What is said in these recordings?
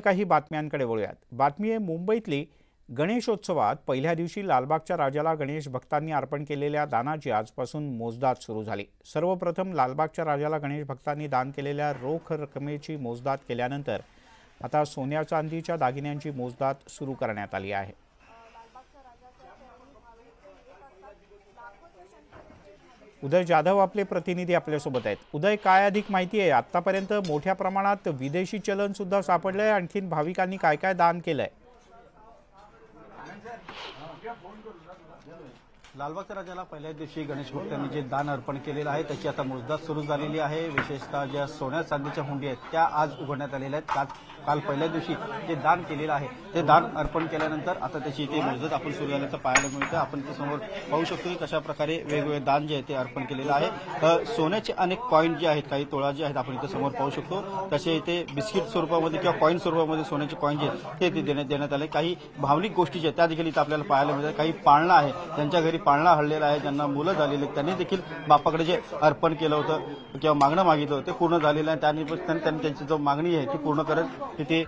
काही बातम्यांकडे वळूयात। बातमी आहे मुंबईतली गणेशोत्सवात पहिल्या दिवशी लालबागच्या राजाला गणेश भक्तांनी अर्पण केलेल्या दानाची आजपासून मोजदाद सुरू झाली। सर्वप्रथम लालबागच्या राजाला गणेश भक्तांनी दान केलेल्या रोख रकमेची मोजदाद केल्यानंतर आता सोन्या चांदीच्या दागिन्यांची मोजदाद सुरू करण्यात आली आहे। उदय जाधव आपले प्रतिनिधी आपल्यासोबत आहेत। उदय, काय अधिक माहिती आहे? आतापर्यंत मोठ्या प्रमाणात विदेशी चलन सुद्धा सापडलंय, आणखीन भाविकांनी काय काय दान केलंय? लालबागच्या राजाला पहिल्या दिवशी गणेश भक्तांनी जे दान अर्पण केलेलं आहे त्याची आता मोजदाद सुरू झालेली आहे। विशेषतः ज्या सोन्या चांदीच्या हुंडी आहेत त्या आज उघडण्यात आलेल्या आहेत। काल पहिल्या दिवशी जे दान केलेलं आहे ते दान अर्पण केल्यानंतर आता त्याची इथे मोजदाद आपण सुरू झाल्याचं पाहायला मिळतं। आपण इथे समोर पाहू शकतो की कशा प्रकारे वेगवेगळे दान जे आहे ते अर्पण केलेलं आहे। सोन्याचे अनेक कॉईन जे आहेत, काही तोळा जे आहेत आपण इथे समोर पाहू शकतो। तसे इथे बिस्किट स्वरूपामध्ये किंवा कॉईन स्वरूपामध्ये सोन्याचे कॉईन जे आहेत ते देण्यात आले। काही भावनिक गोष्टी ज्या त्या देखील इथे आपल्याला पाहायला मिळतात। काही पाळणा आहे, ज्यांच्या घरी पाळणा हरलेला आहे, ज्यांना मुलं झालेली त्यांनी देखील बापाकडे जे अर्पण केलं होतं किंवा मागणं मागितलं होतं ते पूर्ण झालेलं आहे। त्यांनी त्यांची जो मागणी आहे ती पूर्ण करत तिथे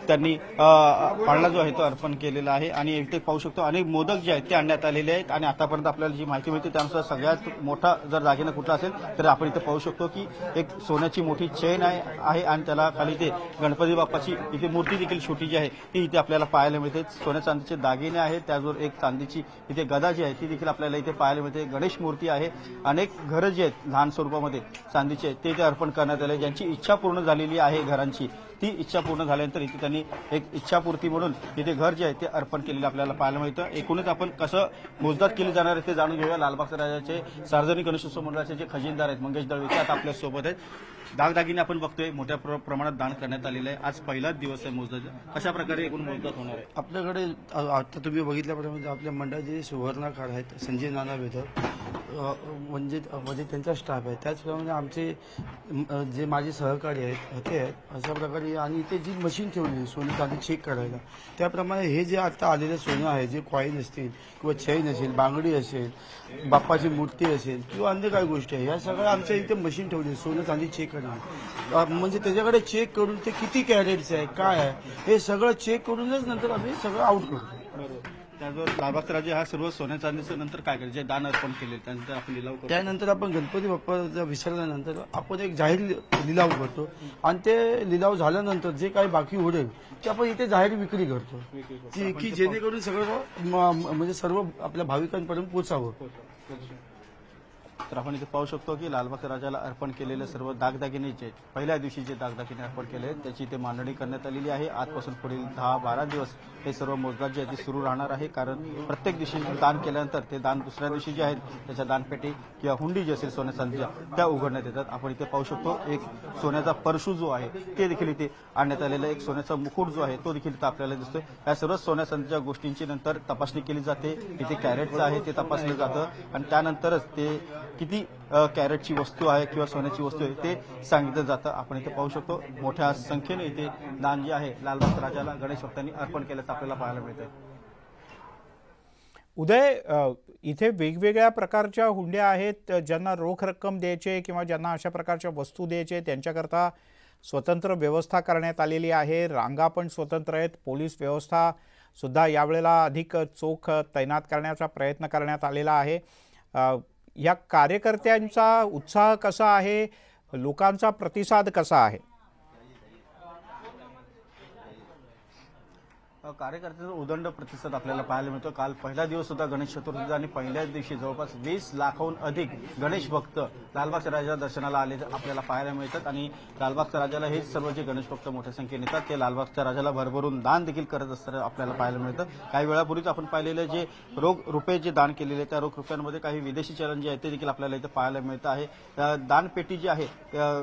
त्यांनी पाळणा जो आहे तो अर्पण केलेला आहे। आणि इथे पाहू शकतो अनेक मोदक जे आहेत ते आणण्यात आलेले आहेत। आणि आतापर्यंत आपल्याला जी माहिती मिळते त्यानुसार सगळ्यात मोठा जर दागिना कुठला असेल तर आपण इथे पाहू शकतो की एक सोन्याची मोठी चेन आहे आणि त्याला खाली ते गणपती बाप्पाची इथे मूर्ती देखील छोटी जी आहे ती इथे आपल्याला पाहायला मिळते। सोन्या चांदीचे दागिने आहेत, त्याचबरोबर एक चांदीची इथे गदा जी आहे ती देखील आपल्याला इथे पाहायला मिळते। गणेश मूर्ती आहे, अनेक घरं जी आहेत लहान स्वरूपामध्ये चांदीचे ते इथे अर्पण करण्यात आले। ज्यांची इच्छा पूर्ण झालेली आहे घरांची, ती इच्छा पूर्ण झाल्यानंतर इथे त्यांनी एक इच्छापूर्ती म्हणून इथे घर जे आहे ते अर्पण केलेलं आपल्याला पाहायला मिळतं। एकूणच आपण कसं मोजदाद केली जाणार आहे ते जाणून घेऊया। लालबागच्या राजाचे सार्वजनिक गणेशोत्सव मंडळाचे जे खजिनदार आहेत मंगेश दळवे ते आता आपल्या सोबत आहेत। दागदागिने आपण बघतोय मोठ्या प्रमाणात दान करण्यात आलेलं आहे। आज पहिलाच दिवस आहे मोजदाद, कशा प्रकारे एकूण मोजदाद होणार आहे? आपल्याकडे आता तुम्ही बघितल्याप्रमाणे आपल्या मंडळाचे सुवर्णकार आहेत संजय नाना वेधर, म्हणजे त्यांचा स्टाफ आहे। त्याचप्रमाणे आमचे जे माझे सहकारी आहेत ते आहेत अशा प्रकारे। आणि इथे जी मशीन ठेवली सोने चांदी चेक करायला, त्याप्रमाणे हे जे आता आलेले सोनं आहे, जे कॉईन असतील किंवा चैन असेल, बांगडी असेल, बाप्पाची मूर्ती असेल किंवा अन्य काही गोष्टी आहे, या सगळ्या आमच्या इथे मशीन ठेवली सोनं चांदी चेक करणार। म्हणजे त्याच्याकडे चेक करून ते किती कॅरेटचं आहे, काय आहे हे सगळं चेक करूनच नंतर आम्ही सगळं आउट करतो। त्याचबरोबर लालबागचा राजा हा सर्व सोन्या चांदीचं नंतर काय करायचं, जे दान अर्पण केले त्यानंतर आपण लिलाव करतो। त्यानंतर आपण गणपती बाप्पा विसरल्यानंतर आपण एक जाहीर लिलाव करतो आणि ते लिलाव झाल्यानंतर जे काही बाकी उडेल ते आपण इथे जाहीर विक्री करतो की जेणेकरून सगळं म्हणजे सर्व आपल्या भाविकांपर्यंत पोचावं। तर आपण इथे पाहू शकतो की लालबागच्या राजाला अर्पण केलेले सर्व दागदागिने जे पहिल्या दिवशी जे दागदागिने अर्पण केले त्याची इथे मांडणी करण्यात आलेली आहे। आजपासून पुढील 10-12 दिवस हे सर्व मोजदाद जे आहे ते सुरू राहणार आहे। कारण प्रत्येक दिवशी दान केल्यानंतर ते दान दुसऱ्या दिवशी जे आहेत त्याच्या दानपेटी किंवा हुंडी जी असेल सोन्या चांदीच्या त्या उघडण्यात येतात। आपण इथे पाहू शकतो एक सोन्याचा परशू जो आहे ते देखील इथे आणण्यात आलेला, एक सोन्याचा मुकुट जो आहे तो देखील इथे आपल्याला दिसतोय। या सर्व सोन्या चांदीच्या गोष्टींची नंतर तपासणी केली जाते। इथे कॅरेटचं आहे ते तपासलं जातं आणि त्यानंतरच ते किती कॅरेटची वस्तू आहे किंवा सोन्याची वस्तू आहे ते सांगितलं जातं। आपण इथे पाहू शकतो मोठ्या संख्येने इथे दान जे आहे लालबाग राजाला गणेश भक्तांनी अर्पण केल्याचं आपल्याला पाहायला मिळतंय। उदय, इथे वेगवेगळ्या प्रकारच्या हुंड्या आहेत, ज्यांना रोख रक्कम द्यायचे किंवा ज्यांना अशा प्रकारच्या वस्तू द्यायचे त्यांच्याकरता स्वतंत्र व्यवस्था करण्यात आलेली आहे। रांगा पण स्वतंत्र आहेत। पोलीस व्यवस्था सुद्धा यावेळेला अधिक चोख तैनात करण्याचा प्रयत्न करण्यात आलेला आहे। या कार्यकर्त्यांचा उत्साह कसा आहे, लोकांचा प्रतिसाद कसा आहे? कार्यकर्त्यांचा उदंड प्रतिसाद आपल्याला पाहायला मिळतो। काल पहिला दिवस होता गणेश चतुर्थीचा आणि पहिल्याच दिवशी जवळपास 20 लाखाहून अधिक गणेश भक्त लालबागच्या राजाच्या दर्शनाला आले आपल्याला पाहायला मिळतात। आणि लालबागच्या राजाला हे सर्व जे गणेश भक्त मोठ्या संख्येने येतात ते लालबागच्या राजाला भरभरून दान देखील करत असताना आपल्याला पाहायला मिळतं। काही वेळापूर्वीच आपण पाहिलेले जे रोख रुपये जे दान केलेले त्या रोख रुपयांमध्ये काही विदेशी चलन जे आहे ते देखील आपल्याला इथे पाहायला मिळतं आहे। दानपेटी जी आहे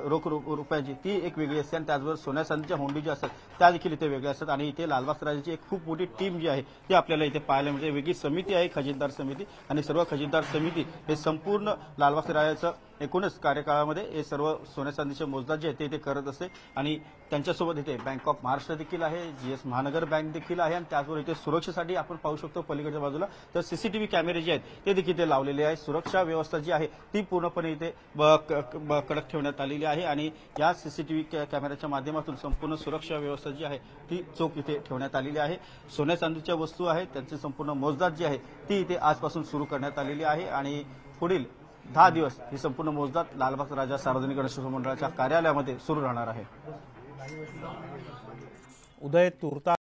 रोख रुपयाची ती एक वेगळी असते आणि त्याचबरोबर सोन्या चांदीच्या हुंडी ज्या असतात त्या देखील इथे वेगळ्या असतात। आणि इथे लालबागच्या राजाची एक खूप मोठी टीम जी आहे ती आपल्याला इथे पाहायला मिळते। वेगळी समिती आहे खजिनदार समिती, आणि सर्व खजिनदार समिती हे संपूर्ण लालबागच्या राजाचं एकूणच कार्यकाळामध्ये हे सर्व सोन्या चांदीचे मोजदाद जे आहे ते करत असते आणि त्यांच्यासोबत इथे बँक ऑफ महाराष्ट्र देखील आहे, जीएस महानगर बँक देखील आहे आणि त्याचबरोबर इथे सुरक्षेसाठी आपण पाहू शकतो पलीकडच्या बाजूला तर सीसीटीव्ही कॅमेरे जे आहेत ते देखील इथे लावलेले आहेत. सुरक्षा व्यवस्था जी आहे ती पूर्णपणे इथे कडक ठेवण्यात आलेली आहे आणि या सीसीटीव्ही कॅमेऱ्याच्या माध्यमातून संपूर्ण सुरक्षा व्यवस्था जी आहे ती चोख इथे ठेवण्यात आलेली आहे. सोन्या चांदीच्या वस्तू आहेत त्यांची संपूर्ण मोजदाद जी आहे ती इथे आजपासून सुरू करण्यात आलेली आहे आणि पुढील 10 दिवस ही संपूर्ण मोजदाद लालबाग राजा सार्वजनिक गणेशोत्सव मंडळाच्या कार्यालयामध्ये सुरू राहणार आहे. उदय तुर्ता